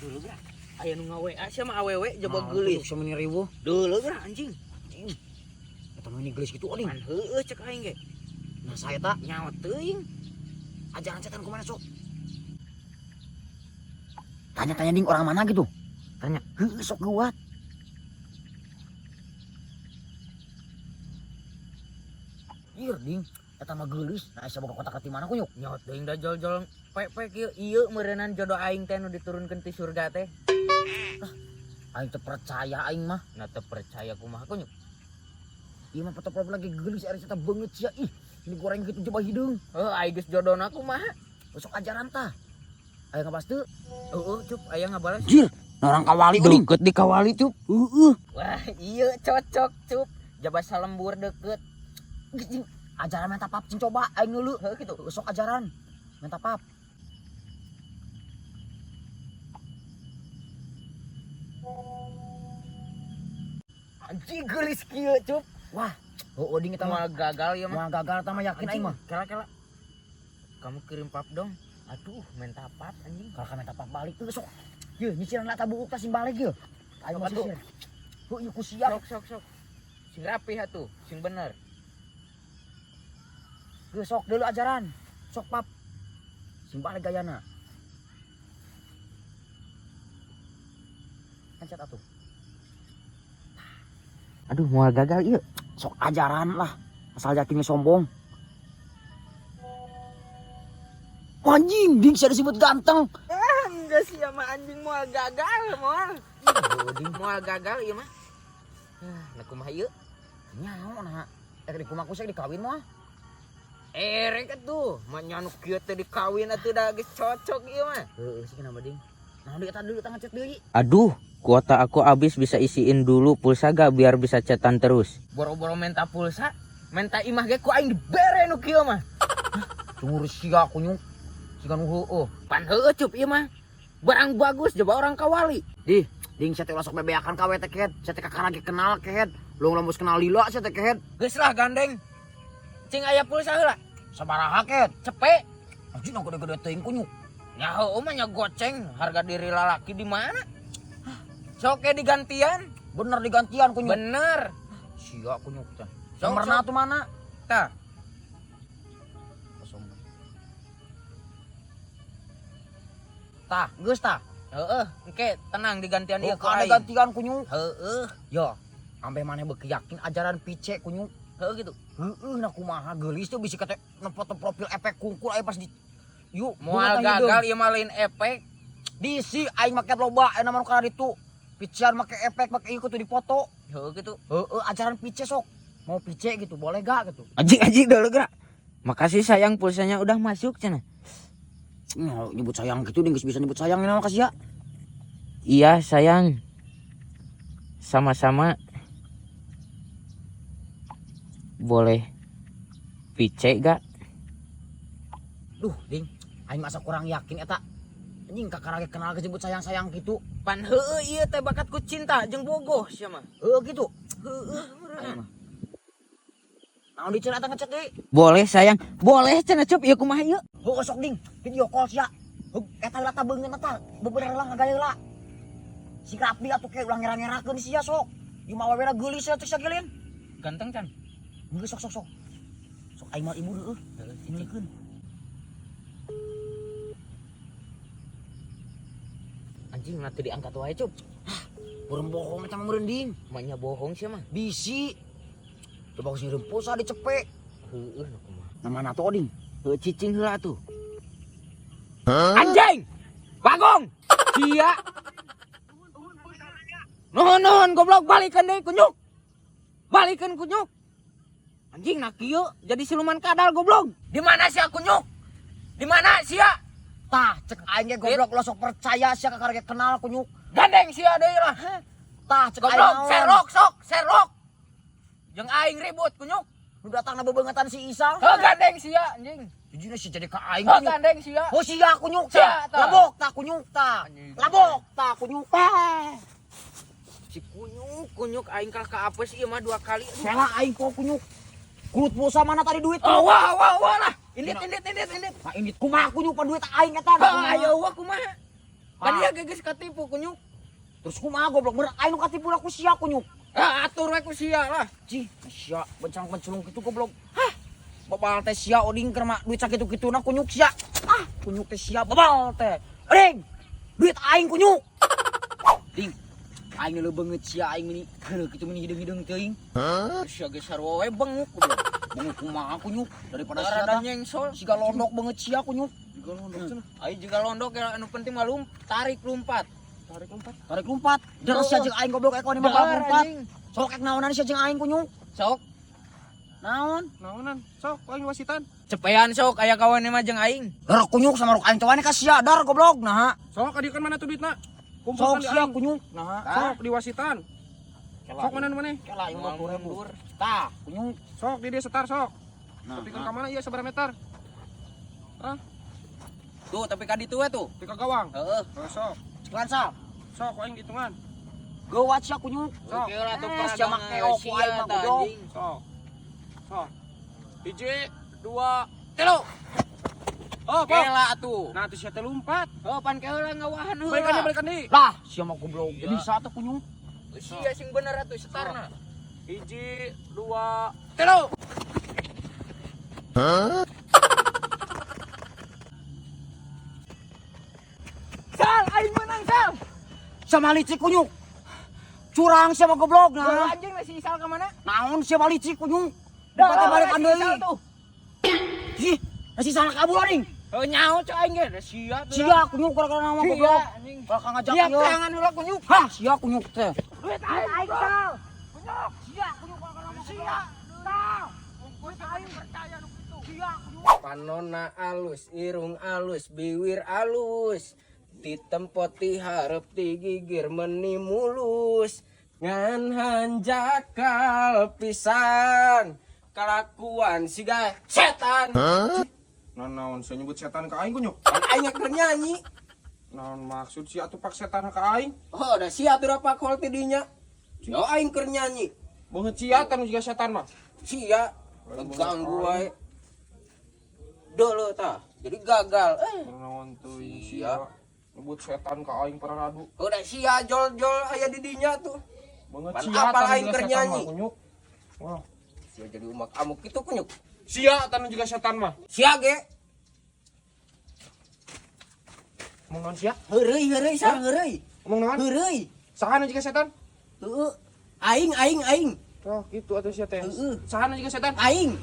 Dulu gerak. Aya nu ngawe sia mah awewe jaba Nah, geulis. Sama ni ribu. Dulu gerak anjing. Eta mah ini gelis gitu oding. Pan heueuh cek aing ge. Nah saya tak Nyawa teuing. ajaran setan kemana sok? Tanya-tanya ding orang mana gitu. Tanya. Heuh sok geuat. Iya ding. Eta mah geulis. Nah asa boga kota ti mana kunyuk? Nyawa teuing da jol-jol pepek ieu ieu meureunnan jodoh aing teh nu diturunkeun ti surga teh. Aing teu percaya aing mah. Na teu percaya kumaha kunyuk. Ieu mah foto profil lagi geulis ari eta beungeut sia. Ih, ini goreng gitu coba hideung. Heuh aya geus jodohna kumaha? Besok ajaran tah. Aya ngabas teu? Heueuh cup aya ngabalas. Jir, orang kawali oding. Deket di kawali cup. Heeh. Wah iya cocok cup. Jaba salembur deket. Ajaran menta pap cing coba aing dulu. Heuh kitu. Besok ajaran menta pap. Anjing geulis kieu cup. Wah, oding eta mah Moal gagal ya mah. moal gagal eta mah yakin aing mah. Kela. Kamu kirim pap dong. Aduh, minta pap anjing. Kalau menta pap balik tuh besok. Ye, nyicilan lah tabuk tas balik ye. Aing mah Aduh. sisir. Heuh ieu ku siap. Sok. Sing rapi atuh, sing bener. Ge sok dulu ajaran. Sok pap. Sing balik gayana. Pencet atuh. Aduh, moal gagal ieu. Sok ajaran lah. Asal yakin sombong. Anjing, ding saya disebut ganteng. Enggak sih sama anjing moal gagal, moal. Moal gagal ieu mah. Nah, kumaha ieu? Nyaho nah. Di kumaku saya dikawin mah. Erek atuh, mah nyanu kieu teh dikawin atuh da geus cocok ieu mah. Heeh, sih kenapa ding? Nah, dia eta dulu tangga chat deui. Aduh, kuota aku habis, bisa isiin dulu pulsa gak biar bisa chatan terus. Boro-boro minta pulsa, minta imah ge ku aing dibere nu kieu mah. Cungur sia kunyuk. Siga nu heueuh. Pan heueuh cup ieu mah. Barang bagus coba orang kawali. Ding saya teh ulah sok bebeakan ka we teh ket. Saya teh kakarage kenal ket. Lu lamun kenal lila saya teh ket. Geus lah gandeng. Cing aya pulsa heula. Sabaraha ket? Cepet. Anjing nu gede-gede teuing kunyuk. Ya heueuh mah nya goceng, harga diri lalaki di mana? Sok ke digantian. Bener digantian kunyuk. Bener. Sia kunyuk teh. Sok, Nomorna sok. tuh mana? Tah, Tah, geus tah. heueuh, engke tenang digantian ieu Oh, ku ada aing. gantian kunyuk. Heueuh, Ya, ampe maneh beuki yakin ajaran pice kunyuk. heueuh gitu. Heeh, nah kumaha geulis tuh bisa kata foto profil efek kungkul aya pas di yuk Moal gagal ieu mah lain efek. Disi aing make loba aya mah kana ditu. Pician make efek make ieu kudu dipoto. Heueuh gitu. Heeh, ajaran pice sok. Mau pice gitu, boleh gak gitu? Anjing dulu gerak. Makasih sayang, pulsanya udah masuk cenah. Nyebut sayang gitu, geus bisa nyebut sayang ini makasih ya. Iya sayang. Sama-sama. Boleh pice gak? Duh, ding, aing masa kurang yakin eta. Anjing kakarage kenal disebut sayang-sayang gitu. Pan heueuh ieu teh bakat ku cinta jeung bogoh sia mah. Gitu. Heueuh. Aing mah. Naon diceuna eta ngechat deui? Boleh sayang. Boleh cenah cup, ieu kumaha ieu? Heuh sok ding, video call sia. Eta lata beungeun eta, bebener lah ngagaya lah. Si Rapi atuh ke ulang ngera-ngerakeun sia sok. Ieu mah awewe geulis sia cek sagelin. Ganteng can. Geus sok. Sok aing mah ibu heueuh. Ngeukeun. Anjing nanti diangkat wae cup. Urang bohong eta mah meureun ding. Manya bohong sia mah. Bisi. Coba geus ngirim pulsa dicepek. Heueuh nu kumaha. Namana tuh oding. Heueuh cicing heula atuh. Anjing! Bagong! Cia! Nuhun goblok balikeun deui kunyuk. Balikeun kunyuk. Anjing nak kieu jadi siluman kadal goblok. Di mana sia kunyuk? Di mana sia? Tah, cek aing ge goblok lo sok percaya sia kakarage kenal kunyuk. Gandeng sia deui lah. Tah, cek aing Goblok, naon. serok. Jeung aing ribut kunyuk. Nu datangna bebeungetan si Isa. Heuh gandeng sia anjing. Jujurna si jadi ka aing Heuh kunyuk. gandeng sia. Oh sia kunyuk Sia, tah. tah. Labok tah kunyuk tah. Anjing. Labok tah kunyuk tah. Si kunyuk aing ka apes ieu mah 2 kali. Salah aing kok kunyuk. Kulut pulsa mana tadi duit? Oh, wah lah. Indit. Nah ini kumaha kunyuk pa duit aing eta. Ah, ayo wah kumaha? Kan dia geus katipu kunyuk. Terus kumaha goblok bener aing nu katipu ku sia kunyuk. Atur we ku sia lah. Cih, sia bencang penculung kitu goblok. Hah. Babal teh sia oding keur mah duit sakitu-kituna kunyuk sia. Kunyuk teh sia babal teh. Oding. Duit aing kunyuk. Ding. Aing leuh beungeut sia aing ini. Heuh kitu meni hideung-hideung teuing. Sia geus sarua we benguk goblok. Benguk kumaha kunyuk daripada sia Rada tah. nyengsol. Siga londok beungeut sia kunyuk. Juga londok cenah. Aing juga londok ya anu penting mah tarik lumpat. Tarik lumpat. Deres sia jeung aing goblok eko ni mah bal lumpat. Sok ek naonan sia jeung aing kunyuk. Sok Naon? Naonan, sok aing wasitan. cepean sok aya kawan mah jeung aing. Dar kunyuk sama ruk aing tawane ka sia dar goblok. Nah, Sok adikan mana tuh duitna? sok Kumpulkan di sia aing. kunyuk. Nah, Sok di wasitan. Sok mana mana? kela aing 50.000. Tah, kunyuk. Sok di dia setar sok. Nah, Tapi kan kamana iya seberapa meter? Tuh tapi ka ditu we tuh. Di gawang. Heeh. Sok. cekan sa. Sok aing hitungan. Gawat sia kunyuk. Sok. Oke lah tuh Sia make opo aing mah goblok. Sok. Sok. Hiji, dua, telu. Oh, Oke Pok. lah tuh. Nah, tuh sia teh lompat. Oh pan keula ngawahan heula. Balikan di. Lah, sia mah goblok. Jadi satu kunyuk. Sia sing bener atuh setarna. Hiji, dua, telu. Sal, aing menang sal. Sama licik kunyuk. Curang sia mah goblok Nah. nah. Anjing lah si Sal ke mana? Naon sia mah licik kunyuk. Dipate balikan deui. Ih, si salah kabur anjing. Oh nyaho cok aing ge sia tuh. Sia kunyuk gara-gara nama goblok. anjing. Bakal ngajak Dia ieu. tangan heula kunyuk. Hah, sia kunyuk teh. Duit aing sal. Panona alus, irung alus, biwir alus. Ditempoti hareup digigir meni mulus. Ngan hanjakal pisan. Kalakuan siga setan. Naon saya nyebut setan ke aing kunyuk. Kan aing keur nyanyi. Naon maksud si atuh pak setan ke aing? Oh, da sia tuh pak hol ti dinya. Yo aing keur nyanyi. Beungeut sia atan juga setan mah. Sia ganggu wae. Dolo tah. Jadi gagal. Naon tuh Sia. sia nyebut setan ke aing para radu. Udah sia jol-jol aya di dinya tuh. Beungeut Pan sia apal atan aing juga keur setan mah nyanyi. kunyuk. Wah, Sia jadi umak amuk itu kunyuk. sia atan juga setan mah. Sia ge. Ngomong naon sia? Heureuy sar heureuy. Ngomong naon? Heureuy. Sahana juga setan? Heueuh. Aing. Oh, gitu atuh sia teh. Heeh. Sahana juga setan? Aing.